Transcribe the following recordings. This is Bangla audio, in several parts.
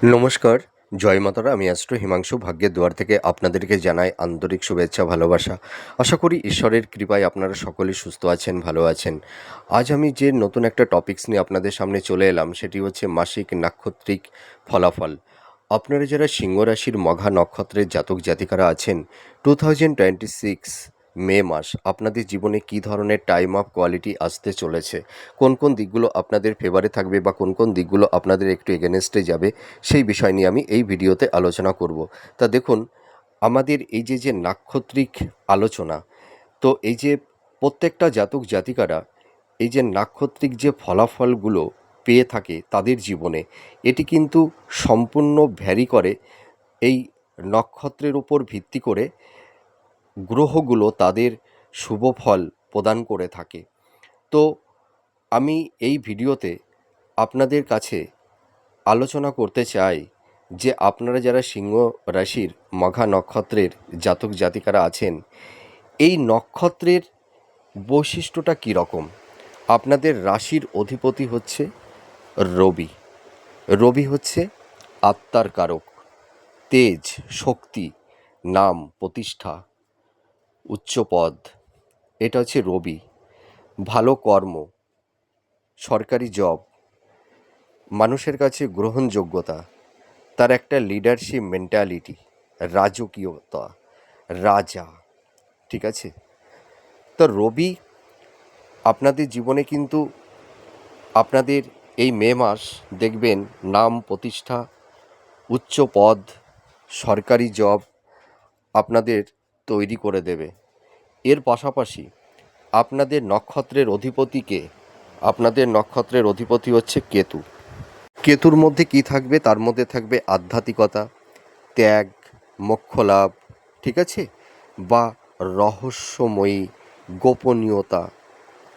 নমস্কার, জয় মাতারা। আমি অ্যাস্ট্রো হিমাংশু ভাগ্যের দুয়ার থেকে আপনাদেরকে জানাই আন্তরিক শুভেচ্ছা, ভালোবাসা। আশা করি ঈশ্বরের কৃপায় আপনারা সকলেই সুস্থ আছেন, ভালো আছেন। আজ আমি যে নতুন একটা টপিকস নিয়ে আপনাদের সামনে চলে এলাম, সেটি হচ্ছে মাসিক নাক্ষত্রিক ফলাফল। আপনারা যারা সিংহ রাশির মঘা নক্ষত্রের জাতক জাতিকারা আছেন, 2026 মে মাস আপনাদের জীবনে কী ধরনের টাইম অফ কোয়ালিটি আসতে চলেছে, কোন কোন দিকগুলো আপনাদের ফেভারে থাকবে বা কোন কোন দিকগুলো আপনাদের একটু এগেনস্টে যাবে, সেই বিষয় নিয়ে আমি এই ভিডিওতে আলোচনা করব। তা দেখুন, আমাদের এই যে নাক্ষত্রিক আলোচনা, তো এই যে প্রত্যেকটা জাতক জাতিকারা এই যে নাক্ষত্রিক যে ফলাফলগুলো পেয়ে থাকে তাদের জীবনে, এটি কিন্তু সম্পূর্ণ ভ্যারি করে এই নক্ষত্রের উপর ভিত্তি করে গ্রহগুলো তাদের শুভ ফল প্রদান করে থাকে। তো আমি এই ভিডিওতে আপনাদের কাছে আলোচনা করতে চাই যে আপনারা যারা সিংহ রাশির মঘা নক্ষত্রের জাতক জাতিকারা আছেন, এই নক্ষত্রের বৈশিষ্ট্যটা কীরকম। আপনাদের রাশির অধিপতি হচ্ছে রবি। রবি হচ্ছে আত্মার কারক, তেজ, শক্তি, নাম, প্রতিষ্ঠা, উচ্চপদ। এটা হচ্ছে রবি। ভালো কর্ম, সরকারি জব, মানুষের কাছে গ্রহণযোগ্যতা, তার একটা লিডারশিপ মেন্টালিটি, রাজকীয়তা, রাজা, ঠিক আছে। তো রবি আপনাদের জীবনে কিন্তু আপনাদের এই মে মাস দেখবেন নাম, প্রতিষ্ঠা, উচ্চ পদ, সরকারি জব আপনাদের তৈরি করে দেবে। এর পাশাপাশি আপনাদের নক্ষত্রের অধিপতিকে, আপনাদের নক্ষত্রের অধিপতি হচ্ছে কেতু। কেতুর মধ্যে কি থাকবে? তার মধ্যে থাকবে আধ্যাত্মিকতা, ত্যাগ, মোক্ষ লাভ, ঠিক আছে, বা রহস্যময়ী, গোপনীয়তা,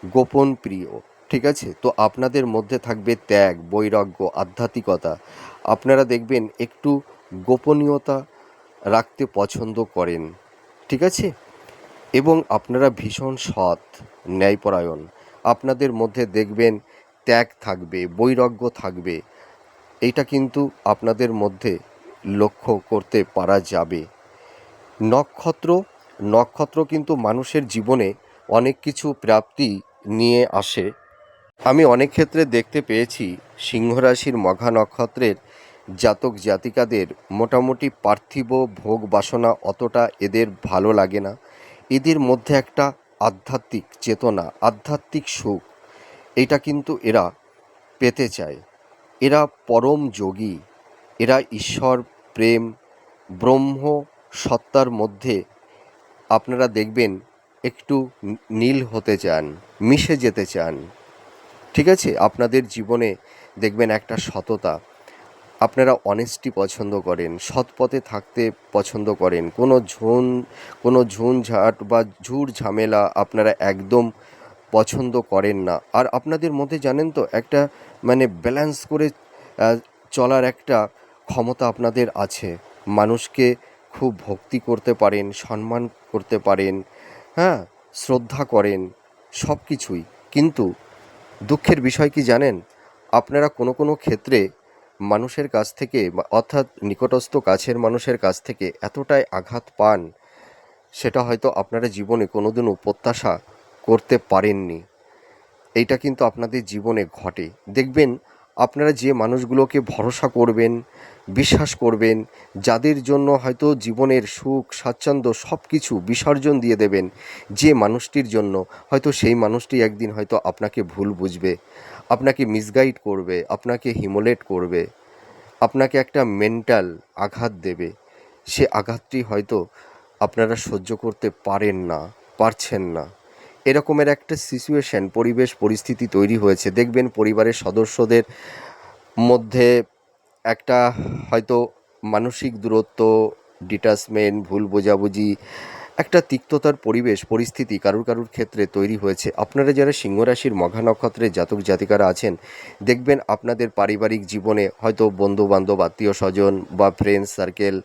গোপন প্রিয়, ঠিক আছে। তো আপনাদের মধ্যে থাকবে ত্যাগ, বৈরাগ্য, আধ্যাত্মিকতা। আপনারা দেখবেন একটু গোপনীয়তা রাখতে পছন্দ করেন, ঠিক আছে, এবং আপনারা ভীষণ সৎ, ন্যায়পরায়ণ। আপনাদের মধ্যে দেখবেন ত্যাগ থাকবে, বৈরাগ্য থাকবে। এইটা কিন্তু আপনাদের মধ্যে লক্ষ্য করতে পারা যাবে। নক্ষত্র নক্ষত্র কিন্তু মানুষের জীবনে অনেক কিছু প্রাপ্তি নিয়ে আসে। আমি অনেক ক্ষেত্রে দেখতে পেয়েছি সিংহ রাশির মঘা নক্ষত্রের জাতক জাতিকাদের মোটামুটি পার্থিব ভোগ বাসনা অতটা এদের ভালো লাগে না। এদের মধ্যে একটা আধ্যাত্মিক চেতনা, আধ্যাত্মিক সুখ, এইটা কিন্তু এরা পেতে চায়। এরা পরম যোগী, এরা ঈশ্বর প্রেম, ব্রহ্ম সত্তার মধ্যে আপনারা দেখবেন একটু নীল হতে চান, মিশে যেতে চান, ঠিক আছে। আপনাদের জীবনে দেখবেন একটা সততা, আপনারা অনেস্টি পছন্দ করেন, সৎ পথে থাকতে পছন্দ করেন। কোনো ঝুনঝাট বা ঝুট ঝামেলা আপনারা একদম পছন্দ করেন না। আর আপনাদের মধ্যে জানেন তো একটা ব্যালেন্স করে চলার একটা ক্ষমতা আপনাদের আছে। মানুষকে খুব ভক্তি করতে পারেন, সম্মান করতে পারেন, হ্যাঁ, শ্রদ্ধা করেন, সব কিছুই। কিন্তু দুঃখের বিষয় কি জানেন, আপনারা কোনো ক্ষেত্রে মানুষের কাছ থেকে অর্থাৎ নিকটস্থ কাছের মানুষের কাছ থেকে এতটাই আঘাত পান, সেটা হয়তো আপনারা জীবনে কোনোদিনও প্রত্যাশা করতে পারেননি। এইটা কিন্তু আপনাদের জীবনে ঘটে। দেখবেন আপনারা যে মানুষগুলোকে ভরসা করবেন, বিশ্বাস করবেন, যাদের জন্য হয়তো জীবনের সুখ স্বাচ্ছন্দ্য সব কিছু বিসর্জন দিয়ে দেবেন, যে মানুষটির জন্য হয়তো সেই মানুষটি একদিন হয়তো আপনাকে ভুল বুঝবে, আপনাকে মিসগাইড করবে, আপনাকে হিমোলেট করবে, আপনাকে একটা মেন্টাল আঘাত দেবে। সে আঘাতটি হয়তো আপনারা সহ্য করতে পারেন না, পারছেন না। এরকমের একটা সিচুয়েশন, পরিবেশ পরিস্থিতি তৈরি হয়েছে। দেখবেন পরিবারের সদস্যদের মধ্যে একটা হয়তো মানসিক দূরত্ব, ডিটাচমেন্ট, ভুল বোঝাবুঝি, একটা তিক্ততার পরিবেশ পরিস্থিতি কারুর ক্ষেত্রে তৈরি হয়েছে। আপনারা যারা সিংহ রাশির মঘা নক্ষত্রের জাতক জাতিকারা আছেন, দেখবেন আপনাদের পারিবারিক জীবনে হয়তো বন্ধু বান্ধব, আত্মীয় স্বজন বা ফ্রেন্ড সার্কেল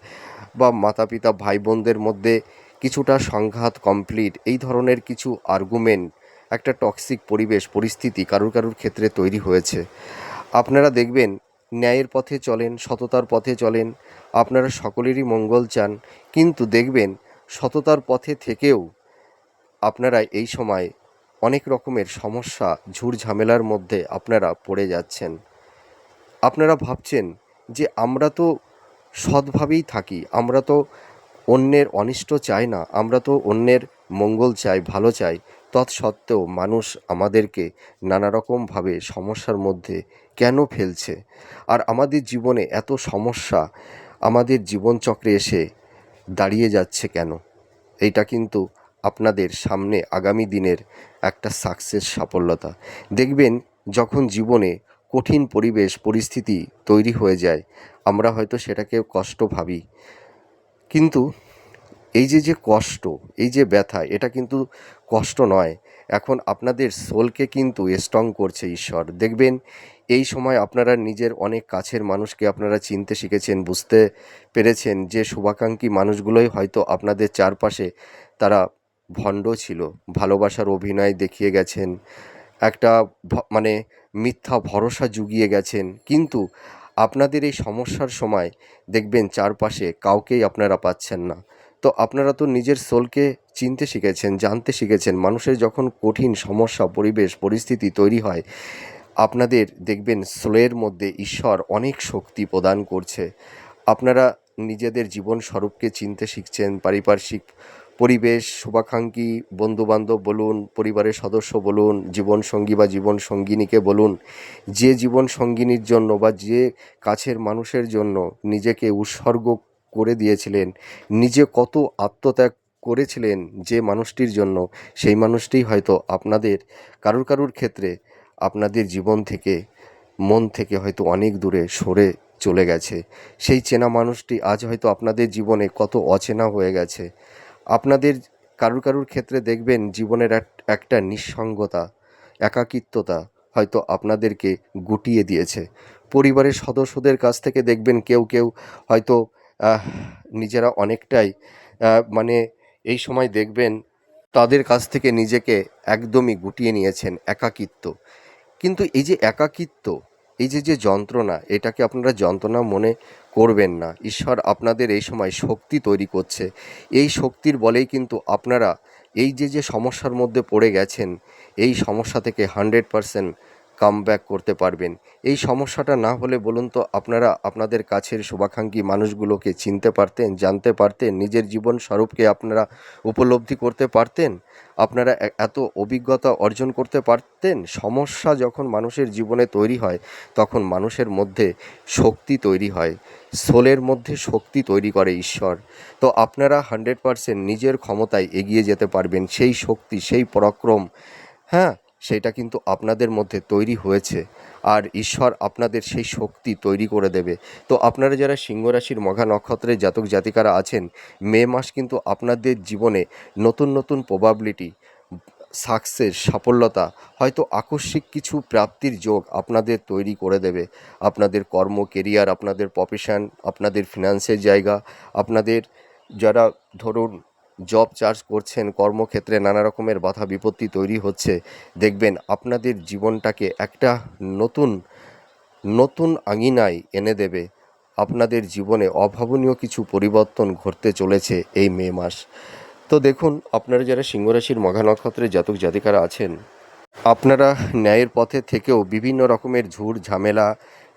বা মাতা পিতা ভাই বোনদের মধ্যে কিছুটা সংঘাত, কমপ্লিট, এই ধরনের কিছু আর্গুমেন্ট, একটা টক্সিক পরিবেশ পরিস্থিতি কারুর ক্ষেত্রে তৈরি হয়েছে। আপনারা দেখবেন ন্যায়ের পথে চলেন, সততার পথে চলেন, আপনারা সকলেরই মঙ্গল চান, কিন্তু দেখবেন সততার পথে থেকেও আপনারা এই সময় অনেক রকমের সমস্যা ঝুট-ঝামেলার মধ্যে আপনারা পড়ে যাচ্ছেন। আপনারা ভাবছেন যে আমরা তো সৎভাবেই থাকি, আমরা তো অন্যের অনিষ্ট চাই না, আমরা তো অন্যের মঙ্গল চাই, ভালো চাই। তৎসত্ত্বেও মানুষ আমাদেরকে নানা রকমভাবে সমস্যার মধ্যে কেন ফেলছে? আর আমাদের জীবনে এত সমস্যা আমাদের জীবনচক্রে এসে দাঁড়িয়ে যাচ্ছে কেন? এইটা কিন্তু আপনাদের সামনে আগামী দিনের একটা সাকসেস সাফল্যতা। দেখবেন যখন জীবনে কঠিন পরিবেশ পরিস্থিতি তৈরি হয়ে যায়, আমরা হয়তো সেটাকে কষ্ট ভাবি, কিন্তু এই যে কষ্ট, এই যে ব্যথা, এটা কিন্তু কষ্ট নয়। এখন আপনাদের সোলকে কিন্তু স্ট্রং করছে ঈশ্বর। দেখবেন এই সময় আপনারা নিজের অনেক কাছের মানুষকে আপনারা চিনতে শিখেছেন, বুঝতে পেরেছেন যে শুভাকাঙ্ক্ষী মানুষগুলোই হয়তো আপনাদের চারপাশে তারা ভণ্ড ছিল, ভালোবাসার অভিনয় দেখিয়ে গেছেন, একটা মানে মিথ্যা ভরসা জুগিয়ে গেছেন, কিন্তু আপনাদের এই সমস্যার সময় দেখবেন চারপাশে কাউকেই আপনারা পাচ্ছেন না। তো আপনারা তো নিজের সোলকে চিনতে শিখেছেন, জানতে শিখেছেন। মানুষের যখন কঠিন সমস্যা পরিবেশ পরিস্থিতি তৈরি হয়, আপনাদের দেখবেন সোলের মধ্যে ঈশ্বর অনেক শক্তি প্রদান করছে। আপনারা নিজেদের জীবন স্বরূপকে চিনতে শিখছেন, পারিপার্শ্বিক পরিবেশ, শুভাকাঙ্ক্ষী বন্ধুবান্ধব বলুন, পরিবারের সদস্য বলুন, জীবনসঙ্গী বা জীবনসঙ্গিনীকে বলুন, যে জীবনসঙ্গিনীর জন্য বা যে কাছের মানুষের জন্য নিজেকে উৎসর্গ করে দিয়েছিলেন, নিজে কত আত্মত্যাগ করেছিলেন যে মানুষটির জন্য, সেই মানুষটিই হয়তো আপনাদের কারুর ক্ষেত্রে আপনাদের জীবন থেকে, মন থেকে হয়তো অনেক দূরে সরে চলে গেছে। সেই চেনা মানুষটি আজ হয়তো আপনাদের জীবনে কত অচেনা হয়ে গেছে। আপনাদের কারুর ক্ষেত্রে দেখবেন জীবনের একটা নিঃসঙ্গতা, একাকিত্বতা হয়তো আপনাদেরকে গুটিয়ে দিয়েছে। পরিবারের সদস্যদের কাছ থেকে দেখবেন কেউ হয়তো আহ, নিজেরা অনেকটাই মানে এই সময় দেখবেন তাদের কাছ থেকে নিজেকে একদমই গুটিয়ে নিয়েছেন, একাকিত্ব। কিন্তু এই যে একাকিত্ব, এই যে যন্ত্রণা, এটাকে আপনারা যন্ত্রণা মনে করবেন না। ঈশ্বর আপনাদের এই সময় শক্তি তৈরি করছে। এই শক্তির বলেই কিন্তু আপনারা এই যে সমস্যার মধ্যে পড়ে গেছেন, এই সমস্যা থেকে 100% কামব্যাক করতে পারবেন। এই সমস্যাটা না হলে বলুন তো আপনারা আপনাদের কাছের শুভাকাঙ্ক্ষী মানুষগুলোকে চিনতে পারতেন, জানতে পারতেন, নিজের জীবন স্বরূপকে আপনারা উপলব্ধি করতে পারতেন, আপনারা এত অভিজ্ঞতা অর্জন করতে পারতেন। সমস্যা যখন মানুষের জীবনে তৈরি হয়, তখন মানুষের মধ্যে শক্তি তৈরি হয়, সোলের মধ্যে শক্তি তৈরি করে ঈশ্বর। তো আপনারা 100% নিজের ক্ষমতায় এগিয়ে যেতে পারবেন। সেই শক্তি, সেই পরাক্রম, হ্যাঁ, সেটা কিন্তু আপনাদের মধ্যে তৈরি হয়েছে, আর ঈশ্বর আপনাদের সেই শক্তি তৈরি করে দেবে। তো আপনারা যারা সিংহ রাশির মঘা নক্ষত্রের জাতক জাতিকারা আছেন, মে মাস কিন্তু আপনাদের জীবনে নতুন প্রবাবিলিটি, সাকসেস, সাফল্যতা, হয়তো আকস্মিক কিছু প্রাপ্তির যোগ আপনাদের তৈরি করে দেবে। আপনাদের কর্ম, কেরিয়ার, আপনাদের প্রফেশন, আপনাদের ফিনান্সের জায়গা, আপনাদের যারা ধরুন জব চার্জ করছেন, কর্মক্ষেত্রে নানা রকমের বাধা বিপত্তি তৈরি হচ্ছে, দেখবেন আপনাদের জীবনটাকে একটা নতুন নতুন আঙিনায় এনে দেবে। আপনাদের জীবনে অভাবনীয় কিছু পরিবর্তন ঘটতে চলেছে এই মে মাস। তো দেখুন, আপনারা যারা সিংহ রাশির মঘা নক্ষত্রের জাতক জাতিকারা আছেন, আপনারা ন্যায়ের পথে থেকেও বিভিন্ন রকমের ঝুট ঝামেলা,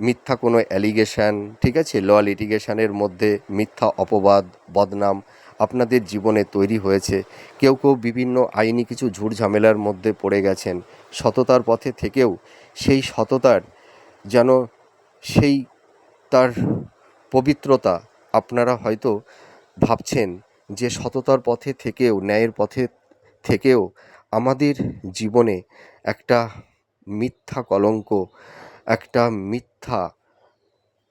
মিথ্যা কোনো অ্যালিগেশন, ঠিক আছে, ল লিটিগেশনের মধ্যে মিথ্যা অপবাদ, বদনাম আপনাদের জীবনে তৈরি হয়েছে। কেউ বিভিন্ন আইনি কিছু ঝুট ঝামেলার মধ্যে পড়ে গেছেন। সততার পথে থেকেও সেই সততার যেন সেই তার পবিত্রতা, আপনারা হয়তো ভাবছেন যে সততার পথে থেকেও, ন্যায়ের পথে থেকেও আমাদের জীবনে একটা মিথ্যা কলঙ্ক, একটা মিথ্যা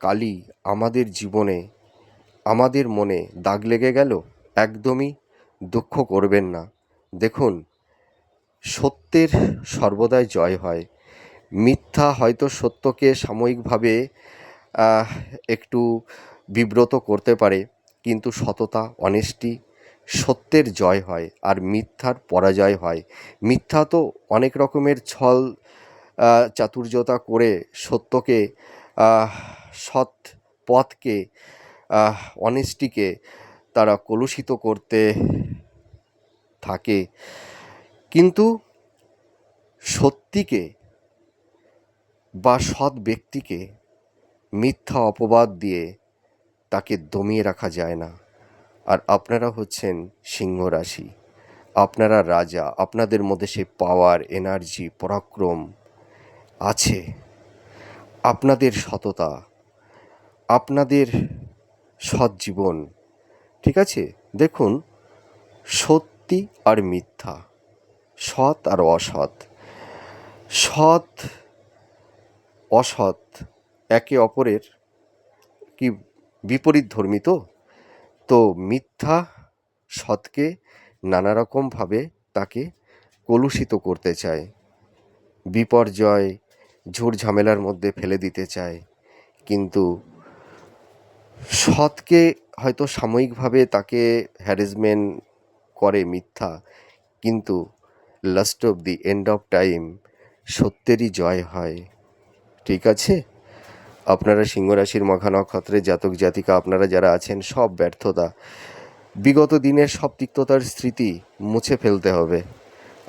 কালি আমাদের জীবনে, আমাদের মনে দাগ লেগে গেল। একদমই দুঃখ করবেন না। দেখুন, সত্যের সর্বদাই জয় হয়। মিথ্যা হয়তো সত্যকে সাময়িকভাবে আহ, একটু বিব্রত করতে পারে, কিন্তু সততা, অনেস্টি, সত্যের জয় হয় আর মিথ্যার পরাজয় হয়। মিথ্যা তো অনেক রকমের ছল চাতুর্যতা করে সত্যকে আহ, সৎ পথকে, অনেস্টিকে তারা কলুষিত করতে থাকে, কিন্তু সত্যিকে বা সৎ ব্যক্তিকে মিথ্যা অপবাদ দিয়ে তাকে দমিয়ে রাখা যায় না। আর আপনারা হচ্ছেন সিংহ রাশি, আপনারা রাজা, আপনাদের মধ্যে সেই পাওয়ার, এনার্জি, পরাক্রম আছে। আপনাদের সততা, আপনাদের সৎ জীবন, ঠিক আছে? দেখুন, সত্যি আর মিথ্যা, সৎ আর অসৎ, সৎ অসৎ একে অপরের কি বিপরীত ধর্মী। তো তো মিথ্যা সৎকে নানা রকমভাবে তাকে কলুষিত করতে চায়, বিপর্যয়, ঝুট ঝামেলার মধ্যে ফেলে দিতে চায়। কিন্তু সৎকে হয়তো সাময়িকভাবে তাকে হ্যারাসমেন্ট করে মিথ্যা, কিন্তু last of the end of time সত্যেরই জয় হয়। ঠিক আছে? আপনারা সিংহ রাশির মঘা নক্ষত্রের জাতক জাতিকা, আপনারা যারা আছেন, সব ব্যর্থতা, বিগত দিনের সব তিক্ততার স্মৃতি মুছে ফেলতে হবে,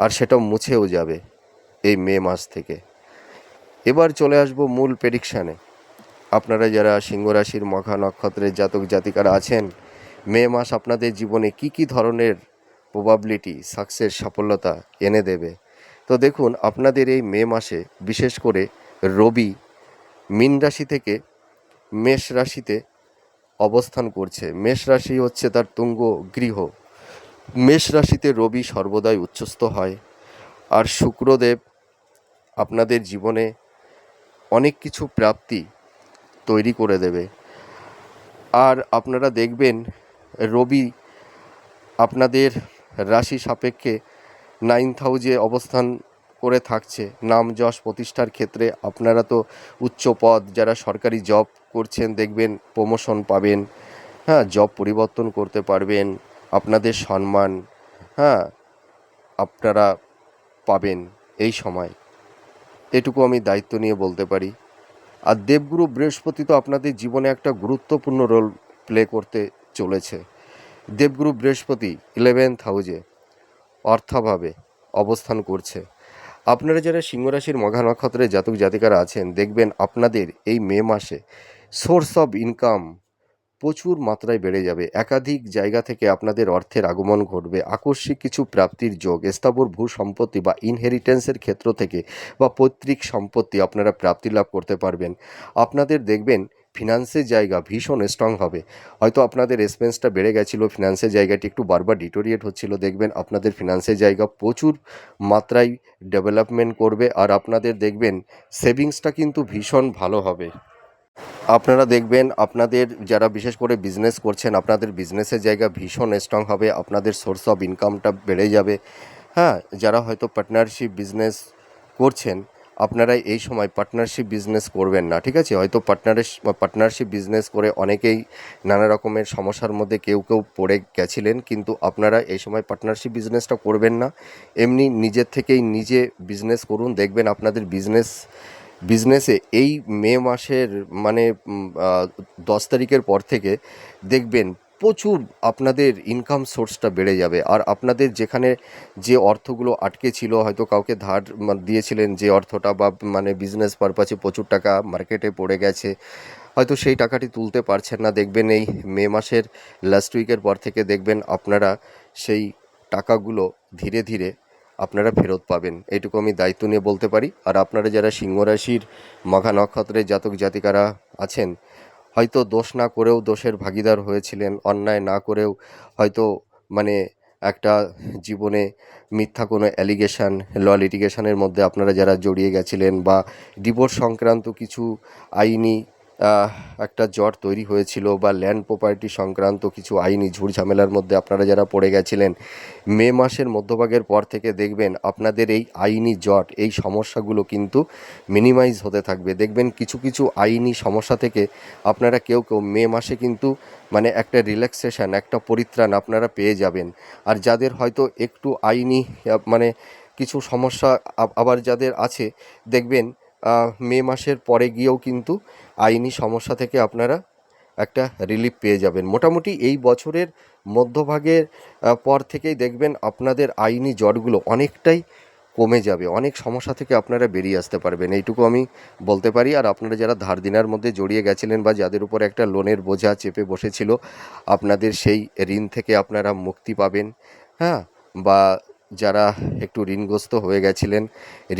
আর সেটাও মুছেও যাবে এই মে মাস থেকে। এবার চলে আসবো মূল প্রেডিকশানে। আপনারা যারা সিংহ রাশির মঘা নক্ষত্রের জাতক জাতিকারা আছেন, মে মাস আপনাদের জীবনে কি কি ধরনের প্রবাবিলিটি, সাকসেস, সফলতা এনে দেবে। তো দেখুন, আপনাদের এই মে মাসে বিশেষ করে রবি মীন রাশি থেকে মেষ রাশিতে অবস্থান করছে। মেষ রাশি হচ্ছে তার তুঙ্গ গৃহ। মেষ রাশিতে রবি সর্বদাই উচ্চস্থ হয়, আর শুক্রদেব আপনাদের জীবনে অনেক কিছু প্রাপ্তি তৈরি করে দেবে। আর আপনারা দেখবেন, রবি আপনাদের রাশি সাপেক্ষে 9th হাউসে অবস্থান করে থাকছে। নাম যশ প্রতিষ্ঠার ক্ষেত্রে আপনারা তো উচ্চ পদ, যারা সরকারি জব করছেন, দেখবেন প্রমোশন পাবেন, হ্যাঁ, জব পরিবর্তন করতে পারবেন, আপনাদের সম্মান, হ্যাঁ, আপনারা পাবেন এই সময়। এটুকু আমি দায়িত্ব নিয়ে বলতে পারি। আর দেবগুরু বৃহস্পতি তো আপনাদের জীবনে একটা গুরুত্বপূর্ণ রোল প্লে করতে চলেছে। দেবগুরু বৃহস্পতি 11th হাউসে অর্থাভাবে অবস্থান করছে। আপনারা যারা সিংহ রাশির মঘা নক্ষত্রের জাতক জাতিকারা আছেন, দেখবেন আপনাদের এই মে মাসে সোর্স অফ ইনকাম প্রচুর মাত্রায় বেড়ে যাবে। একাধিক জায়গা থেকে আপনাদের অর্থের আগমন ঘটবে। আকস্মিক কিছু প্রাপ্তির যোগ, স্থাবর ভূ সম্পত্তি বা ইনহেরিটেন্সের ক্ষেত্র থেকে বা পৈতৃক সম্পত্তি আপনারা প্রাপ্তি লাভ করতে পারবেন। আপনাদের দেখবেন ফিনান্সের জায়গা ভীষণ স্ট্রং হবে। হয়তো আপনাদের এক্সপেন্সটা বেড়ে গেছিলো, ফিনান্সের জায়গাটি একটু বারবার ডিটোরিয়েট হচ্ছিল, দেখবেন আপনাদের ফিনান্সের জায়গা প্রচুর মাত্রায় ডেভেলপমেন্ট করবে। আর আপনাদের দেখবেন সেভিংসটা কিন্তু ভীষণ ভালো হবে। আপনারা দেখবেন আপনাদের যারা বিশেষ করে বিজনেস করছেন, আপনাদের বিজনেসের জায়গা ভীষণ স্ট্রং হবে, আপনাদের সোর্স অফ ইনকামটা বেড়ে যাবে। হ্যাঁ, যারা হয়তো পার্টনারশিপ বিজনেস করছেন, আপনারা এই সময় পার্টনারশিপ বিজনেস করবেন না। ঠিক আছে? হয়তো পার্টনারশিপ বিজনেস করে অনেকেই নানা রকমের সমস্যার মধ্যে কেউ কেউ পড়ে গেছিলেন, কিন্তু আপনারা এই সময় পার্টনারশিপ বিজনেসটা করবেন না। এমনি নিজের থেকেই নিজে বিজনেস করুন, দেখবেন আপনাদের বিজনেসে এই মে মাসের মানে 10 তারিখের পর থেকে দেখবেন প্রচুর আপনাদের ইনকাম সোর্সটা বেড়ে যাবে। আর আপনাদের যেখানে যে অর্থগুলো আটকে ছিল, হয়তো কাউকে ধার দিয়েছিলেন যে অর্থটা, বা মানে বিজনেস পারপাসে প্রচুর টাকা মার্কেটে পড়ে গেছে, হয়তো সেই টাকাটি তুলতে পারছেন না, দেখবেন এই মে মাসের লাস্ট উইকের পর থেকে দেখবেন আপনারা সেই টাকাগুলো ধীরে ধীরে আপনারা ফেরত পাবেন। এইটুকু আমি দায়িত্ব নিয়ে বলতে পারি। আর আপনারা যারা সিংহ রাশির মঘা নক্ষত্রের জাতক জাতিকারা আছেন, হয়তো দোষ না করেও দোষের ভাগীদার হয়েছিলেন, অন্যায় না করেও হয়তো মানে একটা জীবনে মিথ্যা কোনো অ্যালিগেশন, লিটিগেশনের মধ্যে আপনারা যারা জড়িয়ে গেছিলেন, বা ডিভোর্স সংক্রান্ত কিছু আইনি একটা জট তৈরি হয়েছিল, বা ল্যান্ড প্রপার্টি সংক্রান্ত কিছু আইনি ঝুট ঝামেলার মধ্যে আপনারা যারা পড়ে গেছিলেন, মে মাসের মধ্যভাগের পর থেকে দেখবেন আপনাদের এই আইনি জট, এই সমস্যাগুলো কিন্তু মিনিমাইজ হতে থাকবে। দেখবেন কিছু কিছু আইনি সমস্যা থেকে আপনারা কেউ কেউ মে মাসে কিন্তু মানে একটা রিল্যাক্সেশন, একটা পরিত্রাণ আপনারা পেয়ে যাবেন। আর যাদের হয়তো একটু আইনি মানে কিছু সমস্যা আবার যাদের আছে, দেখবেন মে মাসের পরে গিয়েও কিন্তু আইনি সমস্যা থেকে আপনারা একটা রিলিফ পেয়ে যাবেন। মোটামুটি এই বছরের মধ্যভাগের পর থেকেই দেখবেন আপনাদের আইনি জটগুলো অনেকটাই কমে যাবে, অনেক সমস্যা থেকে আপনারা বেরিয়ে আসতে পারবেন, এইটুকু আমি বলতে পারি। আর আপনারা যারা ধার দেনার মধ্যে জড়িয়ে গেছিলেন বা যাদের উপর একটা লোনের বোঝা চেপে বসেছিল, আপনাদের সেই ঋণ থেকে আপনারা মুক্তি পাবেন। হ্যাঁ, বা যারা একটু ঋণগ্রস্ত হয়ে গেছিলেন,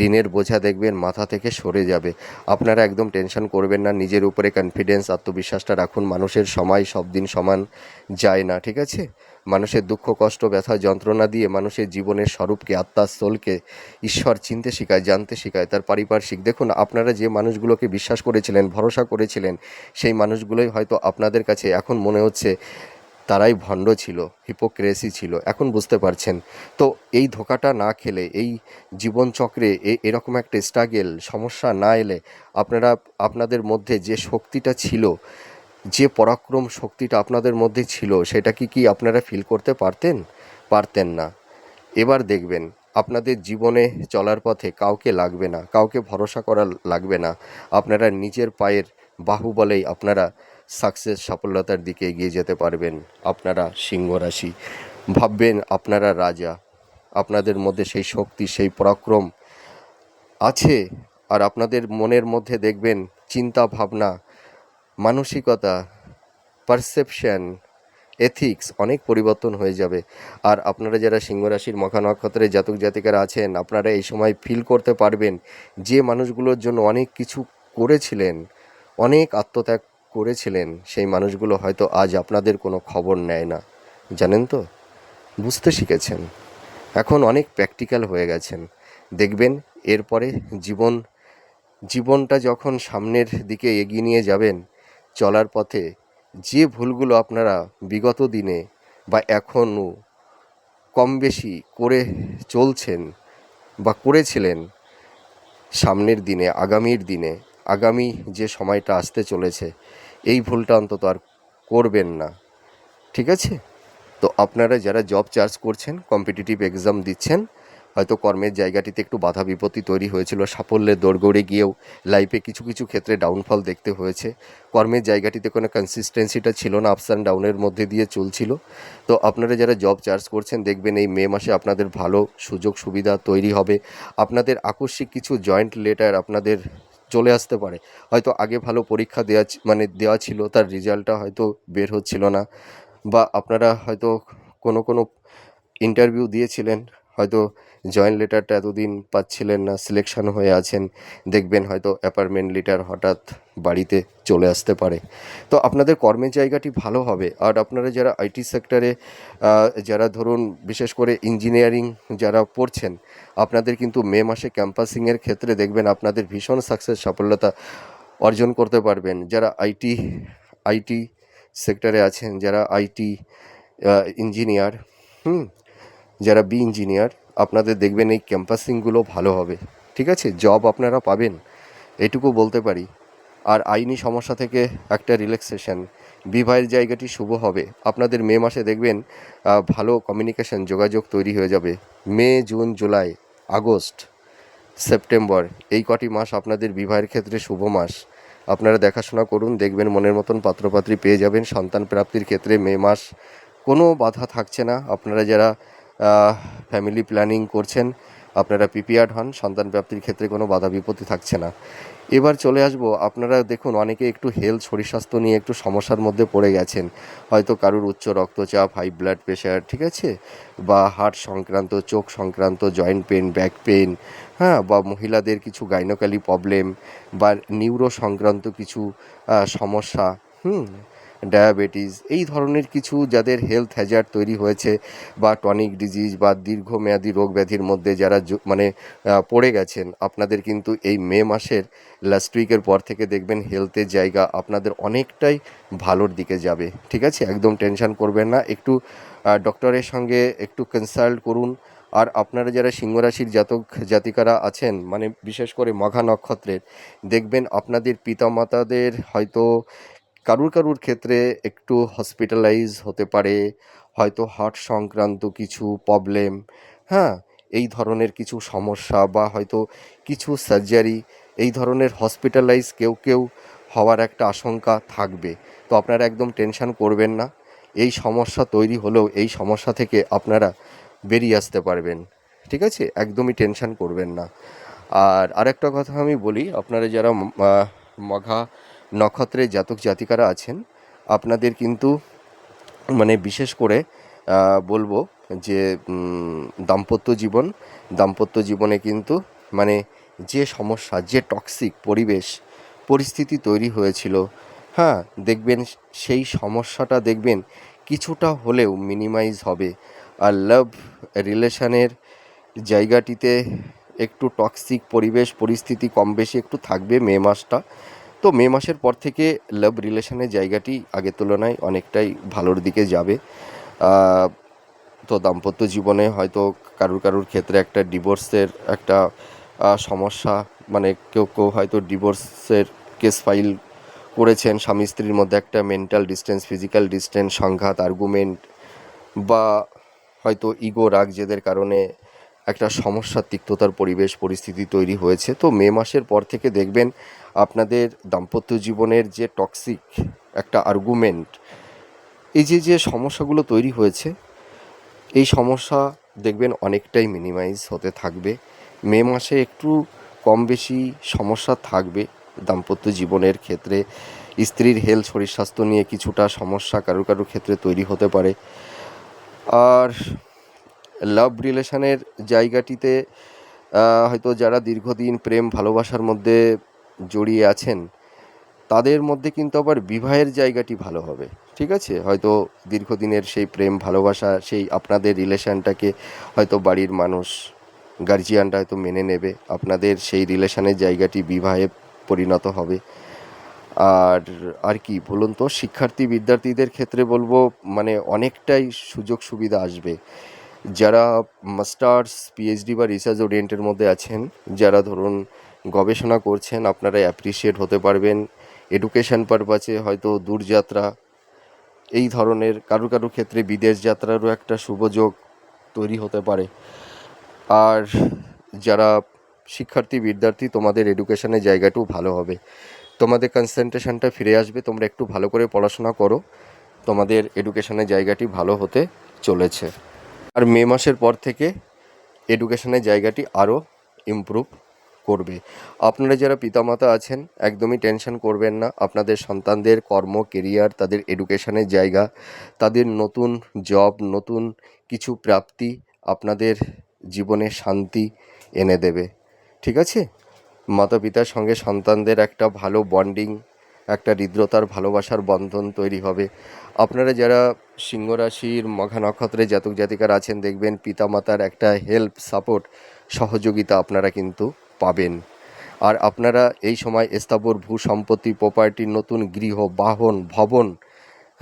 ঋণের বোঝা দেখবেন মাথা থেকে সরে যাবে। আপনারা একদম টেনশন করবেন না, নিজের উপরে কনফিডেন্স, আত্মবিশ্বাসটা রাখুন। মানুষের সময় সব দিন সমান যায় না, ঠিক আছে? মানুষের দুঃখ কষ্ট ব্যথা যন্ত্রণা দিয়ে মানুষের জীবনের স্বরূপকে, আত্মার স্থলকে ঈশ্বর চিনতে শেখায়, জানতে শেখায়, তার পারিপার্শ্বিক। দেখুন, আপনারা যে মানুষগুলোকে বিশ্বাস করেছিলেন, ভরসা করেছিলেন, সেই মানুষগুলোই হয়তো আপনাদের কাছে এখন মনে হচ্ছে তারাই ভণ্ড ছিল, হিপোক্রেসি ছিল, এখন বুঝতে পারছেন। তো এই ধোঁকাটা না খেলে, এই জীবনচক্রে এরকম একটা স্ট্রাগেল সমস্যা না এলে আপনারা আপনাদের মধ্যে যে শক্তিটা ছিল, যে পরাক্রম শক্তিটা আপনাদের মধ্যে ছিল, সেটা কি আপনারা ফিল করতে পারতেন? পারতেন না। এবার দেখবেন আপনাদের জীবনে চলার পথে কাউকে লাগবে না, কাউকে ভরসা করা লাগবে না। আপনারা নিজের পায়ের বাহুবলেই আপনারা সাকসেস, সফলতার দিকে এগিয়ে যেতে পারবেন। আপনারা সিংহ রাশি, ভাববেন আপনারা রাজা, আপনাদের মধ্যে সেই শক্তি, সেই পরাক্রম আছে। আর আপনাদের মনের মধ্যে দেখবেন চিন্তা ভাবনা, মানসিকতা, পারসেপশন, এথিক্স অনেক পরিবর্তন হয়ে যাবে। আর আপনারা যারা সিংহ রাশির মখা নক্ষত্রের জাতক জাতিকারা আছেন, আপনারা এই সময় ফিল করতে পারবেন যে মানুষগুলোর জন্য অনেক কিছু করেছিলেন, অনেক আত্মত্যাগ করেছিলেন, সেই মানুষগুলো হয়তো আজ আপনাদের কোনো খবর নেয় না। জানেন তো, বুঝতে শিখেছেন, এখন অনেক প্র্যাকটিক্যাল হয়ে গেছেন। দেখবেন এরপরে জীবনটা যখন সামনের দিকে এগিয়ে নিয়ে যাবেন, চলার পথে যে ভুলগুলো আপনারা বিগত দিনে বা এখনও কম বেশি করে চলছেন বা করেছিলেন, সামনের দিনে, আগামীর দিনে, আগামী যে সময়টা আসতে চলেছে, এই ভুলটা অন্তত আর করবেন না, ঠিক আছে? তো আপনারা যারা জব চার্জ করছেন, কম্পিটিটিভ এক্সাম দিচ্ছেন, হয়তো কর্মের জায়গাটিতে একটু বাধা বিপত্তি তৈরি হয়েছিল, সাফল্যের দোরগোড়ে গিয়েও লাইফে কিছু কিছু ক্ষেত্রে ডাউনফল দেখতে হয়েছে। কর্মের জায়গাটিতে কোনো কনসিস্টেন্সিটা ছিল না, আপস অ্যান্ড ডাউনের মধ্যে দিয়ে চলছিল। তো আপনারা যারা জব চার্জ করছেন, দেখবেন এই মে মাসে আপনাদের ভালো সুযোগ সুবিধা তৈরি হবে। আপনাদের আকস্মিক কিছু জয়েন্ট লেটার আপনাদের চলে আসতে পারে। হয়তো আগে ভালো পরীক্ষা দেওয়া ছিল, তার রেজাল্টটা হয়তো বের হচ্ছিল না, বা আপনারা হয়তো কোনো ইন্টারভিউ দিয়েছিলেন, হয়তো জয়েন্ট লেটারটা এতদিন পাচ্ছিলেন না, সিলেকশন হয়ে আছেন, দেখবেন হয়তো অ্যাপয়েন্টমেন্ট লেটার হঠাৎ বাড়িতে চলে আসতে পারে। তো আপনাদের কর্মের জায়গাটি ভালো হবে। আর আপনারা যারা আইটি সেক্টরে, যারা ধরুন বিশেষ করে ইঞ্জিনিয়ারিং যারা পড়ছেন, আপনাদের কিন্তু মে মাসে ক্যাম্পাসিংয়ের ক্ষেত্রে দেখবেন আপনাদের ভীষণ সাকসেস, সফলতা অর্জন করতে পারবেন। যারা আইটি সেক্টরে আছেন, যারা আইটি ইঞ্জিনিয়ার, যারা বি ইঞ্জিনিয়ার, আপনাদের দেখবেন এই ক্যাম্পাসিংগুলো ভালো হবে, ঠিক আছে? জব আপনারা পাবেন, এটুকু বলতে পারি। আর আইনি সমস্যা থেকে একটা রিল্যাক্সেশন, বিবাহের জায়গাটি শুভ হবে। আপনাদের মে মাসে দেখবেন ভালো কমিউনিকেশন, যোগাযোগ তৈরি হয়ে যাবে। মে, জুন, জুলাই, আগস্ট, সেপ্টেম্বর, এই কটি মাস আপনাদের বিবাহের ক্ষেত্রে শুভ মাস। আপনারা দেখাশোনা করুন, দেখবেন মনের মতন পাত্রপাত্রী পেয়ে যাবেন। সন্তান প্রাপ্তির ক্ষেত্রে মে মাস কোনো বাধা থাকছে না। আপনারা যারা ফ্যামিলি প্ল্যানিং করছেন, আপনারা প্রিপেয়ার্ড হন, সন্তান প্রাপ্তির ক্ষেত্রে কোনো বাধা বিপত্তি থাকছে না। এবার চলে আসবো, আপনারা দেখুন অনেকে একটু হেলথ, শরীর স্বাস্থ্য নিয়ে একটু সমস্যার মধ্যে পড়ে গেছেন। হয়তো কারুর উচ্চ রক্তচাপ, হাই ব্লাড প্রেশার, ঠিক আছে, বা হার্ট সংক্রান্ত, চোখ সংক্রান্ত, জয়েন্ট পেন, ব্যাক পেন, হ্যাঁ, বা মহিলাদের কিছু গাইনোকালি প্রবলেম, বা নিউরো সংক্রান্ত কিছু সমস্যা, ডায়াবেটিস, এই ধরনের কিছু যাদের হেলথ হ্যাজার্ড তৈরি হয়েছে, বা টনিক ডিজিজ বা দীর্ঘমেয়াদী রোগ ব্যাধির মধ্যে যারা পড়ে গেছেন, আপনাদের কিন্তু এই মে মাসের লাস্ট উইকের পর থেকে দেখবেন হেলথের জায়গা আপনাদের অনেকটাই ভালোর দিকে যাবে, ঠিক আছে? একদম টেনশন করবেন না, একটু ডক্টরের সঙ্গে একটু কনসাল্ট করুন। আর আপনারা যারা সিংহ রাশির জাতক জাতিকারা আছেন, বিশেষ করে মঘা নক্ষত্রের, দেখবেন আপনাদের পিতামাতাদের হয়তো কারুর ক্ষেত্রে একটু হসপিটালাইজ হতে পারে, হয়তো হার্ট সংক্রান্ত কিছু প্রবলেম, হ্যাঁ, এই ধরনের কিছু সমস্যা বা হয়তো কিছু সার্জারি, এই ধরনের হসপিটালাইজ কেউ কেউ হওয়ার একটা আশঙ্কা থাকবে। তো আপনারা একদম টেনশন করবেন না। এই সমস্যা তৈরি হলেও এই সমস্যা থেকে আপনারা বেরিয়ে আসতে পারবেন। ঠিক আছে, একদমই টেনশন করবেন না। আর আরেকটা কথা আমি বলি, আপনারা যারা মঘা নক্ষত্রের জাতক জাতিকারা আছেন, আপনাদের কিন্তু মানে বিশেষ করে বলবো যে দাম্পত্য জীবনে কিন্তু মানে যে সমস্যা, যে টক্সিক পরিস্থিতি তৈরি হয়েছিল, হ্যাঁ, দেখবেন সেই সমস্যাটা দেখবেন কিছুটা হলেও মিনিমাইজ হবে। আর লাভ রিলেশনের জায়গাটিতে একটু টক্সিক পরিস্থিতি কম বেশি একটু থাকবে মে মাসটা। তো মে মাসের পর থেকে লাভ রিলেশনের জায়গাটি আগের তুলনায় অনেকটাই ভালোর দিকে যাবে। তো দাম্পত্য জীবনে হয়তো কারুর ক্ষেত্রে একটা ডিভোর্সের একটা সমস্যা, মানে কেউ হয়তো ডিভোর্সের কেস ফাইল করেছেন, স্বামী স্ত্রীর মধ্যে একটা মেন্টাল ডিস্টেন্স, ফিজিক্যাল ডিস্টেন্স, সংঘাত, আর্গুমেন্ট, বা হয়তো ইগো, রাগ, জেদের কারণে একটা সমস্যার তিক্ততার পরিস্থিতি তৈরি হয়েছে। তো মে মাসের পর থেকে দেখবেন আপনাদের দাম্পত্য জীবনের যে টক্সিক একটা আর্গুমেন্ট, এই যে সমস্যাগুলো তৈরি হয়েছে, এই সমস্যা দেখবেন অনেকটাই মিনিমাইজ হতে থাকবে। মে মাসে একটু কম বেশি সমস্যা থাকবে দাম্পত্য জীবনের ক্ষেত্রে। স্ত্রীর হেলথ, শরীর স্বাস্থ্য নিয়ে কিছুটা সমস্যা কারুর ক্ষেত্রে তৈরি হতে পারে। আর লাভ রিলেশনের জায়গাটিতে হয়তো যারা দীর্ঘদিন প্রেম ভালোবাসার মধ্যে জড়িয়ে আছেন, তাদের মধ্যে কিন্তু আবার বিবাহের জায়গাটি ভালো হবে। ঠিক আছে, হয়তো দীর্ঘদিনের সেই প্রেম ভালোবাসা, সেই আপনাদের রিলেশানটাকে হয়তো বাড়ির মানুষ, গার্জিয়ানরা হয়তো মেনে নেবে, আপনাদের সেই রিলেশানের জায়গাটি বিবাহে পরিণত হবে। আর কি বলুন তো, বিদ্যার্থীদের ক্ষেত্রে বলবো মানে অনেকটাই সুযোগ সুবিধা আসবে। যারা মাস্টার্স, পিএইচডি বা রিসার্চ ওরিয়েন্টের মধ্যে আছেন, যারা ধরুন গবেষণা করছেন, আপনারা অ্যাপ্রিসিয়েট হতে পারবেন। এডুকেশন পারপাসে হয়তো দূরযাত্রা, এই ধরনের কারুর ক্ষেত্রে বিদেশ যাত্রারও একটা শুভযোগ তৈরি হতে পারে। আর যারা বিদ্যার্থী, তোমাদের এডুকেশনের জায়গাটাও ভালো হবে, তোমাদের কনসেন্ট্রেশনটা ফিরে আসবে, তোমরা একটু ভালো করে পড়াশোনা করো, তোমাদের এডুকেশনের জায়গাটি ভালো হতে চলেছে। আর মে মাসের পর থেকে এডুকেশনের জায়গাটি আরও ইমপ্রুভ করবে। আপনারা যারা পিতামাতা আছেন, একদমই টেনশন করবেন না। আপনাদের সন্তানদের কর্ম, কেরিয়ার, তাদের এডুকেশনের জায়গা, তাদের নতুন জব, নতুন কিছু প্রাপ্তি আপনাদের জীবনে শান্তি এনে দেবে। ঠিক আছে, মাতা পিতার সঙ্গে সন্তানদের একটা ভালো বন্ডিং, একটা হৃদ্রতার ভালোবাসার বন্ধন তৈরি হবে। আপনারা যারা সিংহ রাশির মঘা নক্ষত্রে জাতক জাতিকারা আছেন, দেখবেন পিতামাতার একটা হেল্প, সাপোর্ট, সহযোগিতা আপনারা কিন্তু পাবেন। আর আপনারা এই সময় স্থাবর ভূ সম্পত্তি, প্রপার্টি, নতুন গৃহ, বাহন, ভবন,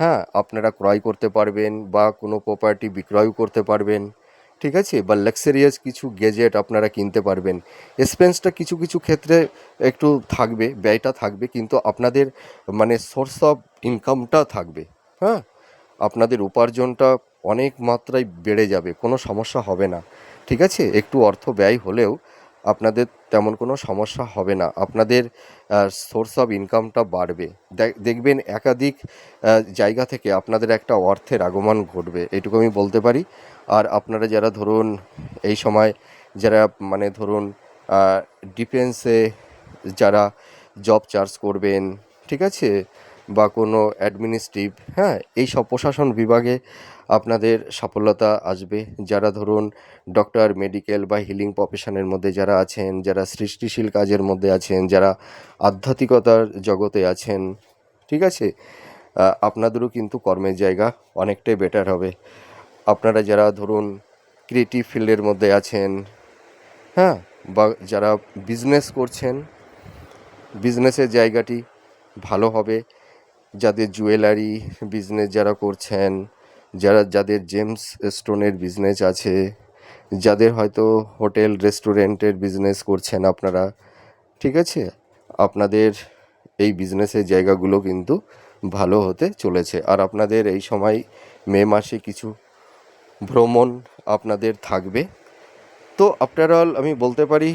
হ্যাঁ, আপনারা ক্রয় করতে পারবেন বা কোনো প্রপার্টি বিক্রয় করতে পারবেন। ঠিক আছে, বা লাক্সারিয়াস কিছু গেজেট আপনারা কিনতে পারবেন। এক্সপেন্সটা কিছু ক্ষেত্রে একটু থাকবে, ব্যয়টা থাকবে, কিন্তু আপনাদের মানে সোর্স অফ ইনকামটা থাকবে। হ্যাঁ, আপনাদের উপার্জনটা অনেক মাত্রায় বেড়ে যাবে, কোনো সমস্যা হবে না। ঠিক আছে, একটু অর্থ ব্যয় হলেও আপনাদের তেমন কোনো সমস্যা হবে না, আপনাদের সোর্স অফ ইনকামটা বাড়বে। দেখবেন একাধিক জায়গা থেকে আপনাদের একটা অর্থের আগমন ঘটবে, এটুকু আমি বলতে পারি। আর আপনারা যারা ধরুন এই সময় যারা মানে ধরুন ডিফেন্সে যারা জব চার্জ করবেন, ঠিক আছে, বা কোনো অ্যাডমিনিস্ট্রেটিভ, হ্যাঁ, এই সব প্রশাসন বিভাগে আপনাদের সফলতা আসবে। যারা ধরুন ডক্টর, মেডিকেল বা হিলিং প্রফেশনের মধ্যে যারা আছেন, যারা সৃষ্টিশীল কাজের মধ্যে আছেন, যারা আধ্যাত্মিকতার জগতে আছেন, ঠিক আছে, আপনাদেরও কিন্তু কর্মের জায়গা অনেকটাই বেটার হবে। আপনারা যারা ধরুন ক্রিয়েটিভ ফিল্ডের মধ্যে আছেন, হ্যাঁ, বা যারা বিজনেস করছেন, বিজনেসের জায়গাটি ভালো হবে। যাদের জুয়েলারি বিজনেস যারা করছেন, যাদের জেমস স্টোনের বিজনেস আছে, যাদের হয়তো হোটেল রেস্টুরেন্টের বিজনেস করছেন আপনারা, ঠিক আছে, আপনাদের এই বিজনেসের জায়গাগুলো কিন্তু ভালো হতে চলেছে। আর আপনাদের এই সময় মে মাসে কিছু ভ্রমণ আপনাদের থাকবে। তো আফটার অল আমি বলতে পারি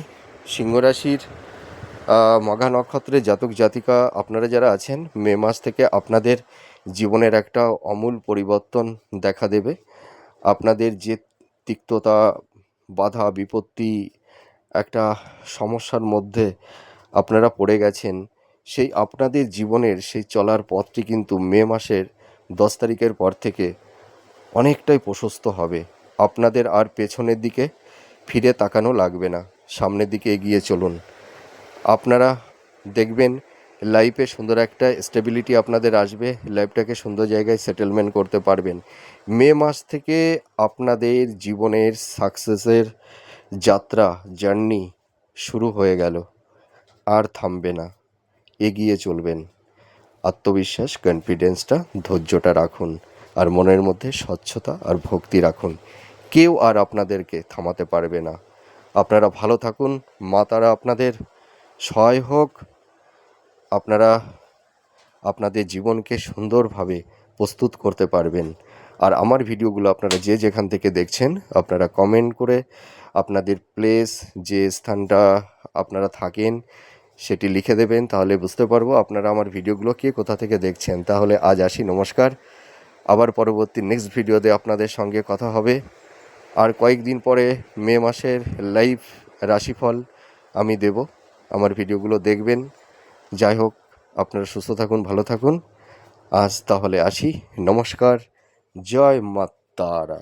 সিংহ রাশির মঘা নক্ষত্রের জাতক জাতিকা আপনারা যারা আছেন, মে মাস থেকে আপনাদের জীবনের একটা আমূল পরিবর্তন দেখা দেবে। আপনাদের যে তিক্ততা, বাধা বিপত্তি, একটা সমস্যার মধ্যে আপনারা পড়ে গেছেন, সেই আপনাদের জীবনের সেই চলার পথটি কিন্তু মে মাসের 10 তারিখের পর থেকে অনেকটাই প্রশস্ত হবে। আপনাদের আর পেছনের দিকে ফিরে তাকানো লাগবে না, সামনের দিকে এগিয়ে চলুন। আপনারা দেখবেন লাইফে সুন্দর একটা স্টেবিলিটি আপনাদের আসবে, লাইফটাকে সুন্দর জায়গায় সেটেলমেন্ট করতে পারবেন। মে মাস থেকে আপনাদের জীবনের সাকসেসের যাত্রা, জার্নি শুরু হয়ে গেল, আর থামবে না, এগিয়ে চলবেন। আত্মবিশ্বাস, কনফিডেন্সটা, ধৈর্যটা রাখুন, আর মনের মধ্যে স্বচ্ছতা আর ভক্তি রাখুন। কেউ আর আপনাদেরকে থামাতে পারবে না। আপনারা ভালো থাকুন, মা তারা আপনাদের সহায় হোক। আপনারা আপনাদের জীবনকে সুন্দরভাবে প্রস্তুত করতে পারবেন। আর আমার ভিডিওগুলো আপনারা যে যেখান থেকে দেখছেন, আপনারা কমেন্ট করে আপনাদের প্লেস, যে স্থানটা আপনারা থাকেন সেটি লিখে দেবেন, তাহলে বুঝতে পারবো আপনারা আমার ভিডিওগুলো কে কোথা থেকে দেখছেন। তাহলে আজ আসি, নমস্কার। আবার পরবর্তী নেক্সট ভিডিওতে আপনাদের সঙ্গে কথা হবে। আর কয়েকদিন পরে মে মাসের লাইভ রাশিফল আমি দেব, আমার ভিডিওগুলো দেখবেন। যাই হোক, আপনারা সুস্থ থাকুন, ভালো থাকুন। আজ তাহলে আসি, নমস্কার, জয় মা তারা।